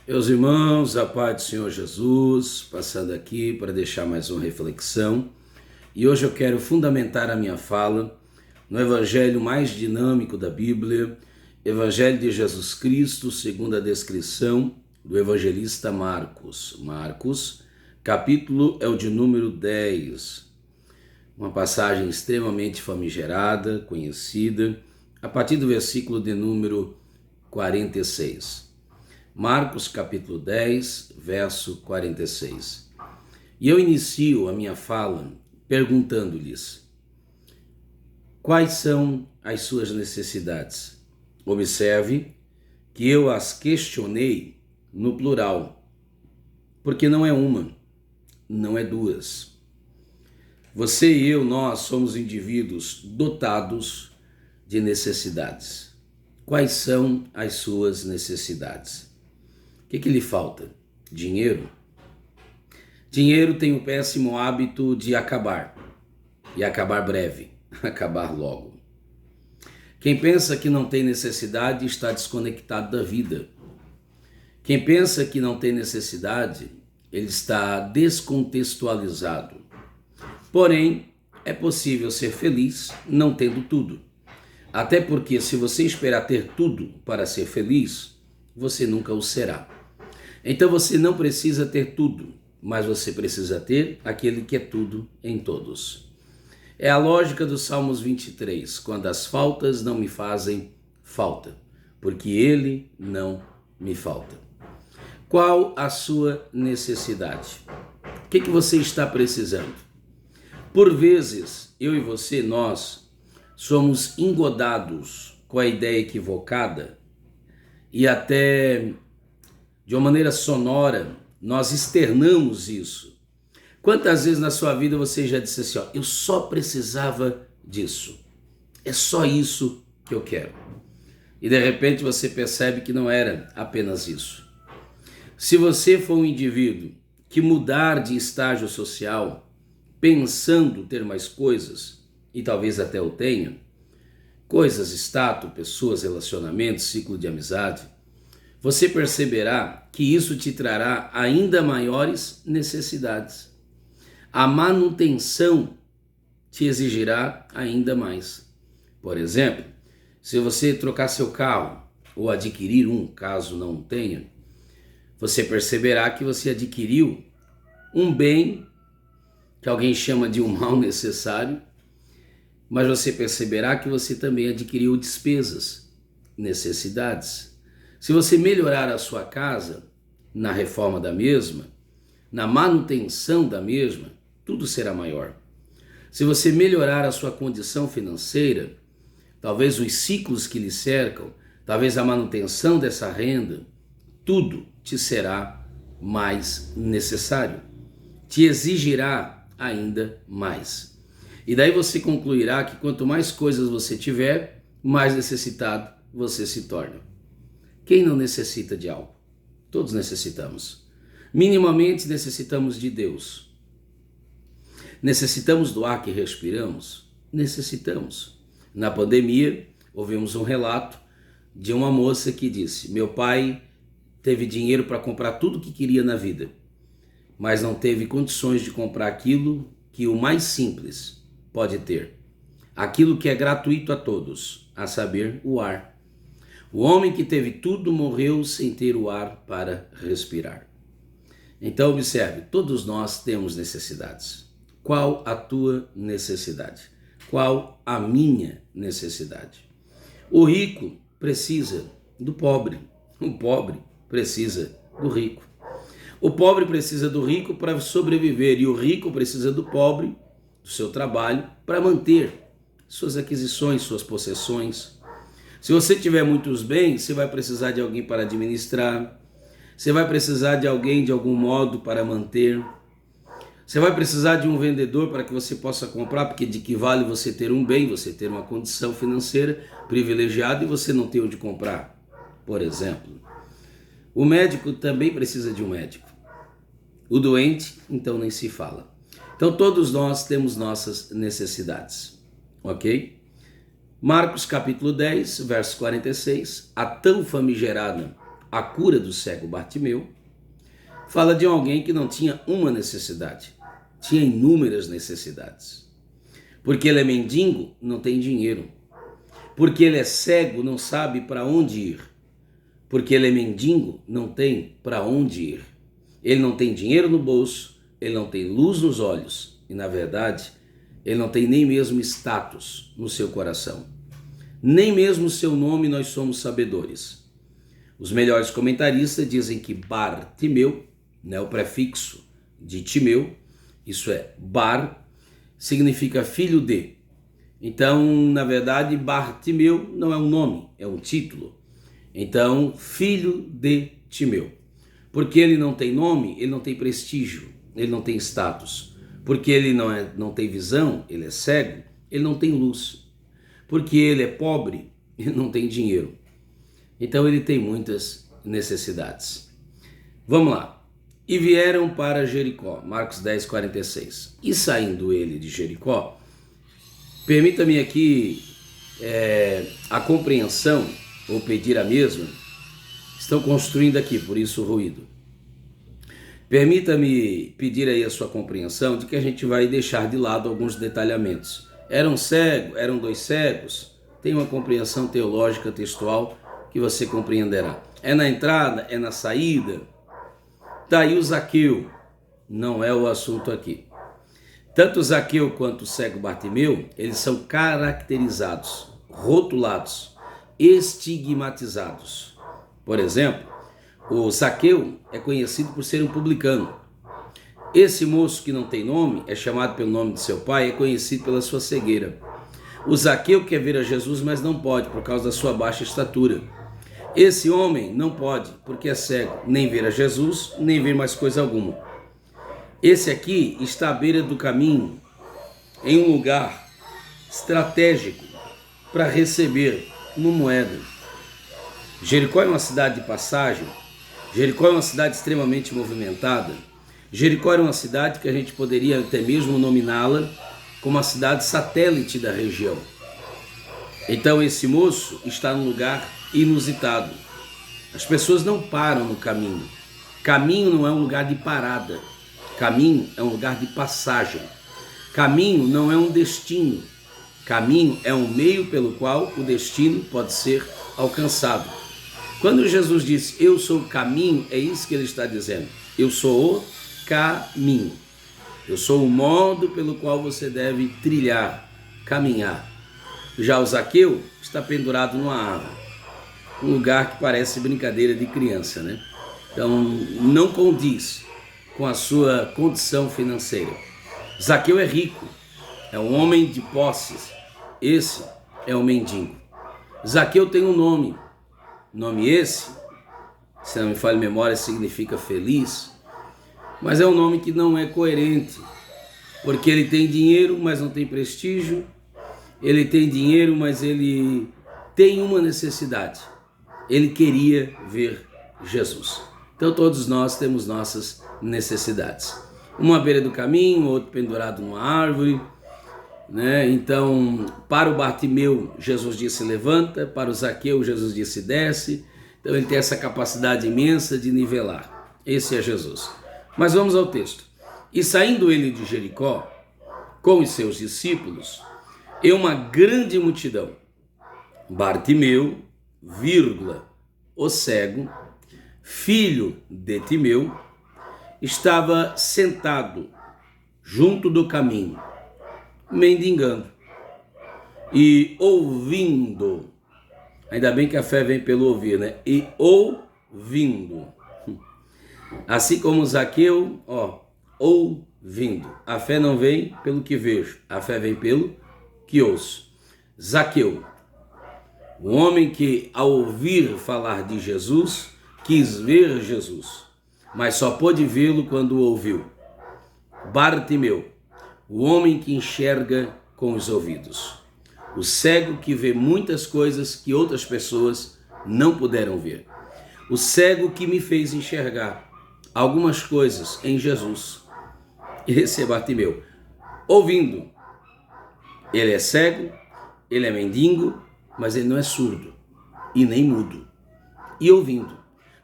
Meus irmãos, a paz do Senhor Jesus, passando aqui para deixar mais uma reflexão. E hoje eu quero fundamentar a minha fala no evangelho mais dinâmico da Bíblia, Evangelho de Jesus Cristo, segundo a descrição do evangelista Marcos. Marcos, capítulo é o de número 10. Uma passagem extremamente famigerada, conhecida, a partir do versículo de número 46. Marcos capítulo 10, verso 46. E eu inicio a minha fala perguntando-lhes: quais são as suas necessidades? Observe que eu as questionei no plural, porque não é uma, não é duas. Você e eu, nós somos indivíduos dotados de necessidades. Quais são as suas necessidades? O que lhe falta? Dinheiro? Dinheiro tem o péssimo hábito de acabar. E acabar breve. Acabar logo. Quem pensa que não tem necessidade está desconectado da vida. Quem pensa que não tem necessidade, ele está descontextualizado. Porém, é possível ser feliz não tendo tudo. Até porque se você esperar ter tudo para ser feliz, você nunca o será. Então você não precisa ter tudo, mas você precisa ter aquele que é tudo em todos. É a lógica do Salmos 23, quando as faltas não me fazem falta, porque ele não me falta. Qual a sua necessidade? O que você está precisando? Por vezes, eu e você, nós somos engodados com a ideia equivocada e até de uma maneira sonora nós externamos isso. Quantas vezes na sua vida você já disse assim, eu só precisava disso, é só isso que eu quero. E de repente você percebe que não era apenas isso. Se você for um indivíduo que mudar de estágio social, pensando ter mais coisas, e talvez até o tenha, coisas, status, pessoas, relacionamentos, ciclo de amizade, você perceberá que isso te trará ainda maiores necessidades. A manutenção te exigirá ainda mais. Por exemplo, se você trocar seu carro ou adquirir um, caso não tenha, você perceberá que você adquiriu um bem que alguém chama de um mal necessário, mas você perceberá que você também adquiriu despesas, necessidades. Se você melhorar a sua casa, na reforma da mesma, na manutenção da mesma, tudo será maior. Se você melhorar a sua condição financeira, talvez os ciclos que lhe cercam, talvez a manutenção dessa renda, tudo te será mais necessário. Te exigirá ainda mais. E daí você concluirá que quanto mais coisas você tiver, mais necessitado você se torna. Quem não necessita de algo? Todos necessitamos. Minimamente necessitamos de Deus. Necessitamos do ar que respiramos? Necessitamos. Na pandemia, ouvimos um relato de uma moça que disse: meu pai teve dinheiro para comprar tudo o que queria na vida, mas não teve condições de comprar aquilo que o mais simples pode ter. Aquilo que é gratuito a todos, a saber, o ar. O homem que teve tudo morreu sem ter o ar para respirar. Então observe, todos nós temos necessidades. Qual a tua necessidade? Qual a minha necessidade? O rico precisa do pobre. O pobre precisa do rico. O pobre precisa do rico para sobreviver e o rico precisa do pobre, do seu trabalho, para manter suas aquisições, suas possessões. Se você tiver muitos bens, você vai precisar de alguém para administrar, você vai precisar de alguém de algum modo para manter, você vai precisar de um vendedor para que você possa comprar, porque de que vale você ter um bem, você ter uma condição financeira privilegiada e você não ter onde comprar, por exemplo. O médico também precisa de um médico. O doente, então, nem se fala. Então todos nós temos nossas necessidades, ok? Marcos capítulo 10, verso 46, a tão famigerada a cura do cego Bartimeu, fala de alguém que não tinha uma necessidade, tinha inúmeras necessidades. Porque ele é mendigo, não tem dinheiro. Porque ele é cego, não sabe para onde ir. Porque ele é mendigo, não tem para onde ir. Ele não tem dinheiro no bolso, ele não tem luz nos olhos e, na verdade, ele não tem nem mesmo status no seu coração. Nem mesmo o seu nome nós somos sabedores. Os melhores comentaristas dizem que Bartimeu, né, o prefixo de Timeu, isso é, Bar, significa filho de. Então, na verdade, Bartimeu não é um nome, é um título. Então, filho de Timeu. Porque ele não tem nome, ele não tem prestígio, ele não tem status. Porque ele não tem visão, ele é cego, ele não tem luz. Porque ele é pobre, ele não tem dinheiro. Então ele tem muitas necessidades. Vamos lá. E vieram para Jericó, Marcos 10, 46. E saindo ele de Jericó, permita-me aqui a compreensão, ou pedir a mesma, estão construindo aqui, por isso o ruído. Permita-me pedir aí a sua compreensão de que a gente vai deixar de lado alguns detalhamentos. Era um cego, eram dois cegos, tem uma compreensão teológica textual que você compreenderá. É na entrada, é na saída. Daí o Zaqueu, não é o assunto aqui. Tanto o Zaqueu quanto o cego Bartimeu, eles são caracterizados, rotulados, estigmatizados. Por exemplo, o Zaqueu é conhecido por ser um publicano. Esse moço que não tem nome, é chamado pelo nome de seu pai, é conhecido pela sua cegueira. O Zaqueu quer ver a Jesus, mas não pode por causa da sua baixa estatura. Esse homem não pode, porque é cego, nem ver a Jesus, nem ver mais coisa alguma. Esse aqui está à beira do caminho, em um lugar estratégico para receber uma moeda. Jericó é uma cidade de passagem, Jericó é uma cidade extremamente movimentada. Jericó era uma cidade que a gente poderia até mesmo nominá-la como a cidade satélite da região. Então esse moço está num lugar inusitado. As pessoas não param no caminho. Caminho não é um lugar de parada. Caminho é um lugar de passagem. Caminho não é um destino. Caminho é um meio pelo qual o destino pode ser alcançado. Quando Jesus disse, eu sou o caminho, é isso que ele está dizendo. Eu sou o caminho. Eu sou o modo pelo qual você deve trilhar, caminhar. Já o Zaqueu está pendurado numa árvore, um lugar que parece brincadeira de criança, né? Então não condiz com a sua condição financeira. Zaqueu é rico, é um homem de posses. Esse é o mendigo. Zaqueu tem um nome. Nome esse, se não me falha a memória, significa feliz. Mas é um nome que não é coerente, porque ele tem dinheiro, mas não tem prestígio. Ele tem dinheiro, mas ele tem uma necessidade. Ele queria ver Jesus. Então todos nós temos nossas necessidades. Uma à beira do caminho, outro pendurado numa árvore, né? Então, para o Bartimeu, Jesus disse levanta, para o Zaqueu, Jesus disse desce. Então ele tem essa capacidade imensa de nivelar. Esse é Jesus. Mas vamos ao texto. E saindo ele de Jericó, com os seus discípulos, e uma grande multidão, Bartimeu, o cego, filho de Timeu, estava sentado junto do caminho, mendigando e ouvindo. Ainda bem que a fé vem pelo ouvir, né? E ouvindo. Assim como Zaqueu, ouvindo. A fé não vem pelo que vejo, a fé vem pelo que ouço. Zaqueu, o homem que ao ouvir falar de Jesus, quis ver Jesus, mas só pôde vê-lo quando o ouviu. Bartimeu, o homem que enxerga com os ouvidos. O cego que vê muitas coisas que outras pessoas não puderam ver. O cego que me fez enxergar algumas coisas em Jesus. Esse é Bartimeu. Ouvindo. Ele é cego, ele é mendigo, mas ele não é surdo e nem mudo. E ouvindo.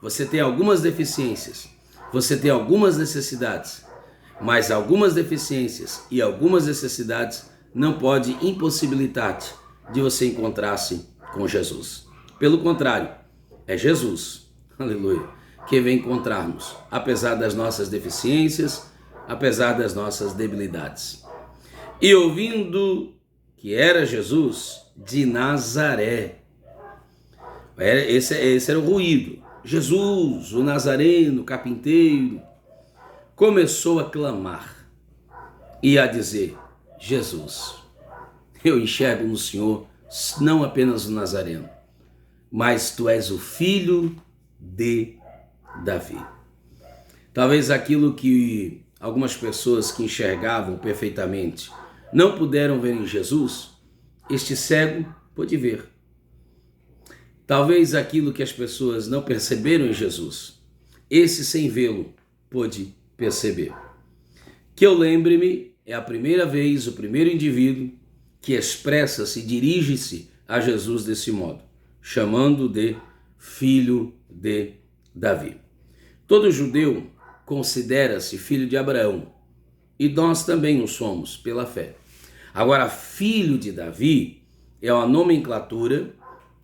você tem algumas deficiências, você tem algumas necessidades, mas algumas deficiências e algumas necessidades não pode impossibilitar-te de você encontrar-se com Jesus. Pelo contrário, é Jesus, aleluia, que vem encontrar-nos, apesar das nossas deficiências, apesar das nossas debilidades. E ouvindo que era Jesus de Nazaré, esse era o ruído. Jesus, o Nazareno, carpinteiro, começou a clamar e a dizer: Jesus, eu enxergo no Senhor não apenas o Nazareno, mas tu és o filho de Davi. Talvez aquilo que algumas pessoas que enxergavam perfeitamente não puderam ver em Jesus, este cego pôde ver. Talvez aquilo que as pessoas não perceberam em Jesus, esse sem vê-lo pôde perceber. Que eu lembre-me, é a primeira vez, o primeiro indivíduo que expressa-se, dirige-se a Jesus desse modo, chamando de filho de Davi. Todo judeu considera-se filho de Abraão, e nós também o somos pela fé. Agora, filho de Davi é uma nomenclatura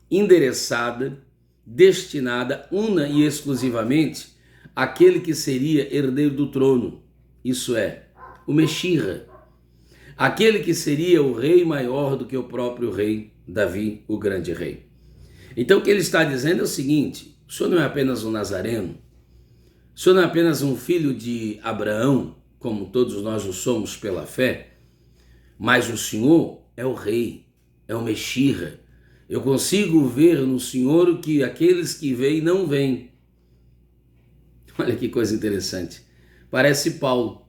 endereçada, destinada una e exclusivamente àquele que seria herdeiro do trono, isso é, o Mexirra, aquele que seria o rei maior do que o próprio rei Davi, o grande rei. Então o que ele está dizendo é o seguinte: o senhor não é apenas um nazareno, o senhor não é apenas um filho de Abraão, como todos nós o somos pela fé, mas o senhor é o rei, é o Mexirra. Eu consigo ver no Senhor o que aqueles que veem não veem. Olha que coisa interessante. Parece Paulo.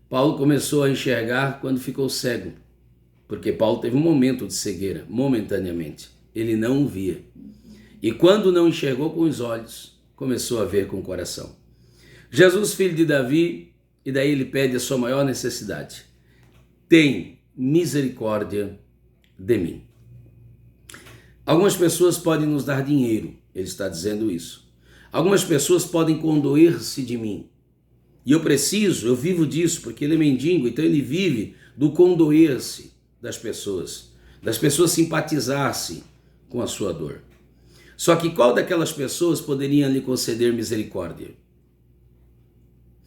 Paulo começou a enxergar quando ficou cego, porque Paulo teve um momento de cegueira, momentaneamente. Ele não via. E quando não enxergou com os olhos, começou a ver com o coração. Jesus, filho de Davi, e daí ele pede a sua maior necessidade: tem misericórdia de mim. Algumas pessoas podem nos dar dinheiro, ele está dizendo isso. Algumas pessoas podem condoer-se de mim. E eu vivo disso, porque ele é mendigo, então ele vive do condoer-se das pessoas simpatizar-se com a sua dor. Só que qual daquelas pessoas poderiam lhe conceder misericórdia?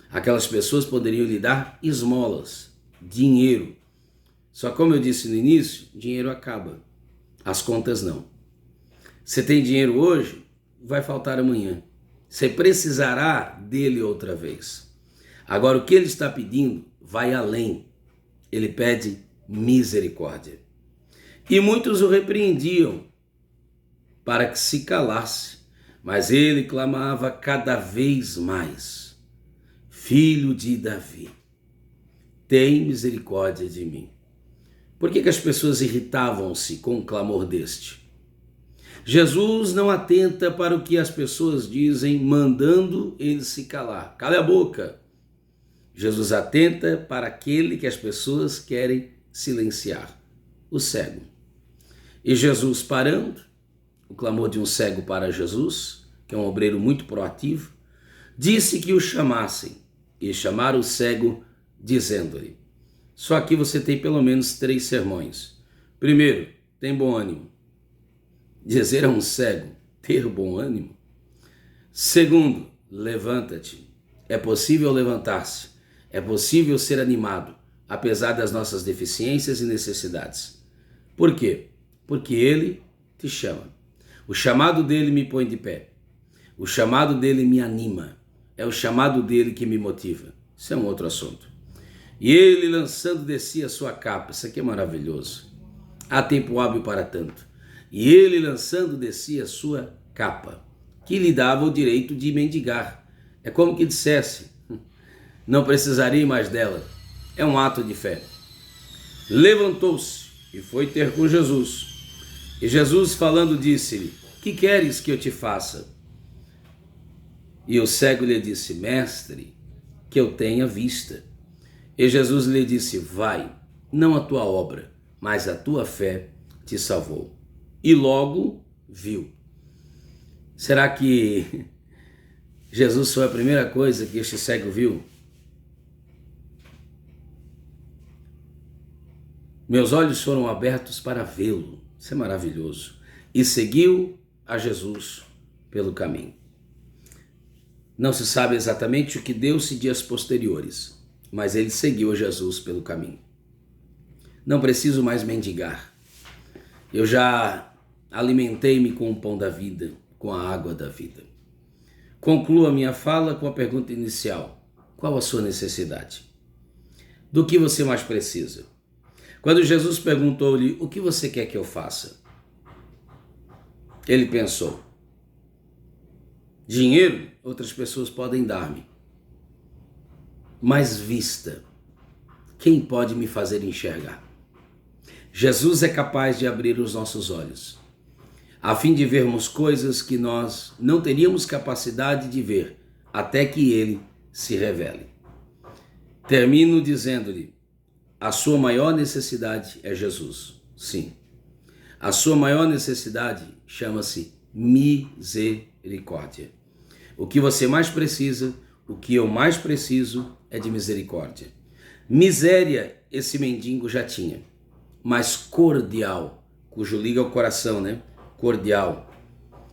Aquelas pessoas poderiam lhe dar esmolas, dinheiro. Só como eu disse no início, dinheiro acaba. As contas não. Você tem dinheiro hoje, vai faltar amanhã. Você precisará dele outra vez. Agora, o que ele está pedindo vai além. Ele pede misericórdia. E muitos o repreendiam para que se calasse, mas ele clamava cada vez mais: Filho de Davi, tem misericórdia de mim. Por que as pessoas irritavam-se com o clamor deste? Jesus não atenta para o que as pessoas dizem, mandando ele se calar. Cale a boca. Jesus atenta para aquele que as pessoas querem silenciar, o cego. E Jesus parando, o clamor de um cego para Jesus, que é um obreiro muito proativo, disse que o chamassem, e chamaram o cego, dizendo-lhe: só aqui você tem pelo menos 3 sermões. Primeiro, tem bom ânimo. Dizer a um cego ter bom ânimo. Segundo, levanta-te. É possível levantar-se. É possível ser animado, apesar das nossas deficiências e necessidades. Por quê? Porque ele te chama. O chamado dele me põe de pé. O chamado dele me anima. É o chamado dele que me motiva. Isso é um outro assunto. E ele lançando de si a sua capa. Isso aqui é maravilhoso. Há tempo hábil para tanto. E ele lançando de si a sua capa, que lhe dava o direito de mendigar. É como que dissesse: não precisarei mais dela. É um ato de fé. Levantou-se e foi ter com Jesus. E Jesus falando disse-lhe: que queres que eu te faça? E o cego lhe disse: mestre, que eu tenha vista. E Jesus lhe disse: vai, não a tua obra, mas a tua fé te salvou. E logo viu. Será que Jesus foi a primeira coisa que este cego viu. Meus olhos foram abertos para vê-lo. Isso é maravilhoso. E seguiu a Jesus pelo caminho. Não se sabe exatamente o que deu-se dias posteriores, mas ele seguiu a Jesus pelo caminho. Não preciso mais mendigar. Eu já alimentei-me com o pão da vida, com a água da vida. Concluo a minha fala com a pergunta inicial. Qual a sua necessidade? Do que você mais precisa? Quando Jesus perguntou-lhe, o que você quer que eu faça? Ele pensou, dinheiro outras pessoas podem dar-me, mas vista, quem pode me fazer enxergar? Jesus é capaz de abrir os nossos olhos, a fim de vermos coisas que nós não teríamos capacidade de ver, até que Ele se revele. Termino dizendo-lhe, a sua maior necessidade é Jesus. Sim. A sua maior necessidade chama-se misericórdia. O que você mais precisa, o que eu mais preciso é de misericórdia. Miséria esse mendigo já tinha, mas cordial, cujo liga ao coração, né? Cordial,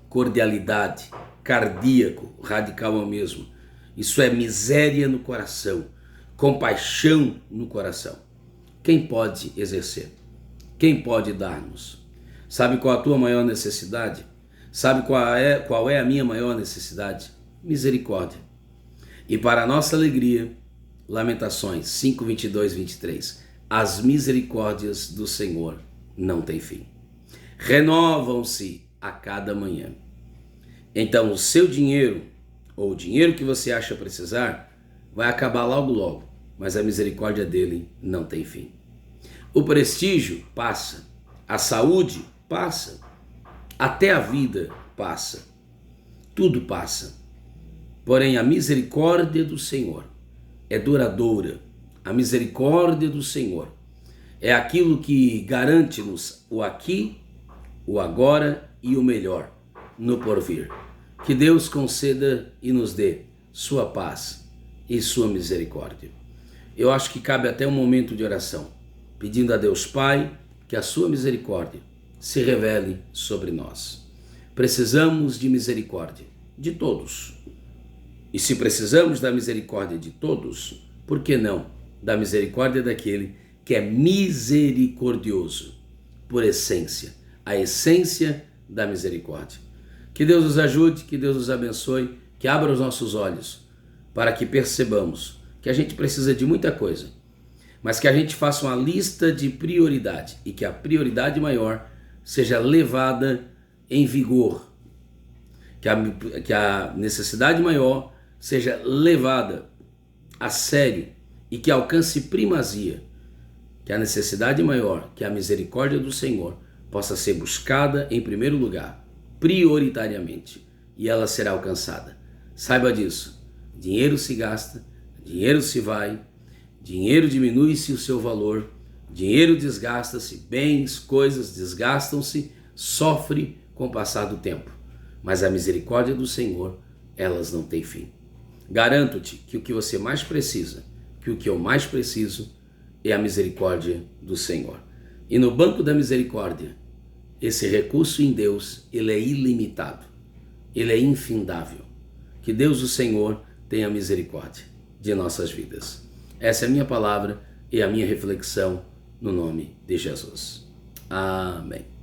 cordialidade, cardíaco, radical é o mesmo. Isso é miséria no coração, compaixão no coração. Quem pode exercer? Quem pode dar-nos? Sabe qual a tua maior necessidade? Sabe qual é a minha maior necessidade? Misericórdia. E para a nossa alegria, Lamentações 5, 22, 23. As misericórdias do Senhor não têm fim. Renovam-se a cada manhã. Então o seu dinheiro, ou o dinheiro que você acha precisar, vai acabar logo logo, mas a misericórdia dele não tem fim. O prestígio passa, a saúde passa, até a vida passa, tudo passa. Porém, a misericórdia do Senhor é duradoura. A misericórdia do Senhor é aquilo que garante-nos o aqui, o agora e o melhor no porvir. Que Deus conceda e nos dê sua paz e sua misericórdia. Eu acho que cabe até um momento de oração, pedindo a Deus Pai que a sua misericórdia se revele sobre nós. Precisamos de misericórdia de todos. E se precisamos da misericórdia de todos, por que não da misericórdia daquele que é misericordioso por essência, a essência da misericórdia? Que Deus nos ajude, que Deus nos abençoe, que abra os nossos olhos para que percebamos que a gente precisa de muita coisa, mas que a gente faça uma lista de prioridade e que a prioridade maior seja levada em vigor, que a necessidade maior seja levada a sério e que alcance primazia, que a necessidade maior, que a misericórdia do Senhor possa ser buscada em primeiro lugar, prioritariamente, e ela será alcançada. Saiba disso, dinheiro se gasta, dinheiro se vai, dinheiro diminui-se o seu valor, dinheiro desgasta-se, bens, coisas desgastam-se, sofre com o passar do tempo. Mas a misericórdia do Senhor, elas não têm fim. Garanto-te que o que você mais precisa, que o que eu mais preciso, é a misericórdia do Senhor. E no banco da misericórdia, esse recurso em Deus, ele é ilimitado, ele é infindável. Que Deus, o Senhor, tenha misericórdia de nossas vidas. Essa é a minha palavra e a minha reflexão no nome de Jesus. Amém.